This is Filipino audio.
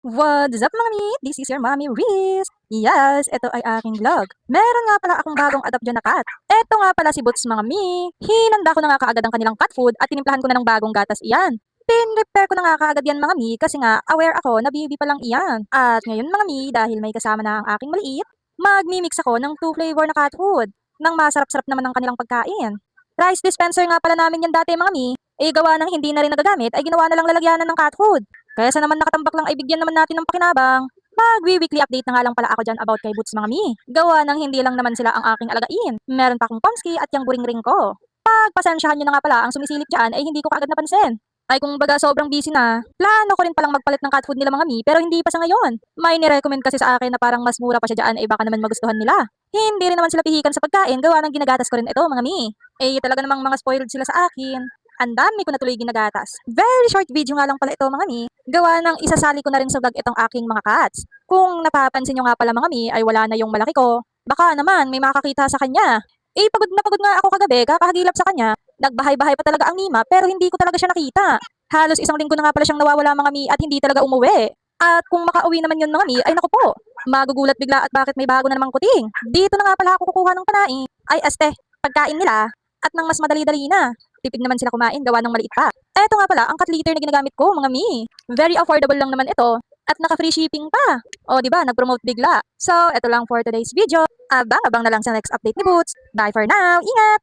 What's up mga meat? This is your mommy Riz. Yes, ito ay aking vlog. Meron nga pala akong bagong adoption na cat. Ito nga pala si Boots mga mi. Hinanda ko na nga kaagad ang kanilang cat food at tinimplahan ko na ng bagong gatas iyan. Pin-repair ko na nga kaagad yan mga mi kasi nga aware ako na baby pa lang iyan. At ngayon mga mi, dahil may kasama na ang aking maliit, magmi-mix ako ng 2 flavor na cat food. Nang masarap-sarap naman ng kanilang pagkain. Rice dispenser nga pala namin yan dati mga mi. Gawa ng hindi na rin nagagamit ay ginawa na lang lalagyanan ng cat food. Kaya sa naman nakatambak lang ay bigyan naman natin ng pakinabang. Mag-weekly update na nga lang pala ako dyan about kay Boots mga mi. Gawa ng hindi lang naman sila ang aking alagain. Meron pa akong Pomsky at yung buring-ring ko. Pagpasensyahan nyo na nga pala ang sumisilip dyan ay hindi ko kaagad napansin. Ay kung baga sobrang busy na, plano ko rin palang magpalit ng cat food nila mga mi pero hindi pa sa ngayon. May nirecommend kasi sa akin na parang mas mura pa siya dyan ay baka naman magustuhan nila. Hindi rin naman sila pihikan sa pagkain gawa ng ginagatas ko rin ito mga mi. Talaga namang mga spoiled sila sa akin. Ang dami ko na tuloy ginagatas. Very short video nga lang pala ito mga mi. Gawa ng isasali ko na rin sa vlog itong aking mga cats. Kung napapansin nyo nga pala mga mi ay wala na yung malaki ko. Baka naman may makakita sa kanya. Pagod na ako kagabi kakahagilap sa kanya. Nagbahay-bahay pa talaga ang Nima pero hindi ko talaga siya nakita. Halos 1 linggo na nga pala siyang nawawala mga mi at hindi talaga umuwi. At kung makauwi naman yun mga mi ay naku po. Magugulat bigla at bakit may bago na namang kuting. Dito na nga pala ako kukuha ng panai. Ay este, pagkain nila at nang mas madali-dali na. Tipid naman sila kumain gawa ng maliit pa. Eto nga pala, ang cat litter na ginagamit ko, mga mi. Very affordable lang naman ito. At naka-free shipping pa. O, di ba? Nag-promote bigla. So, eto lang for today's video. Abang-abang na lang sa next update ni Boots. Bye for now. Ingat!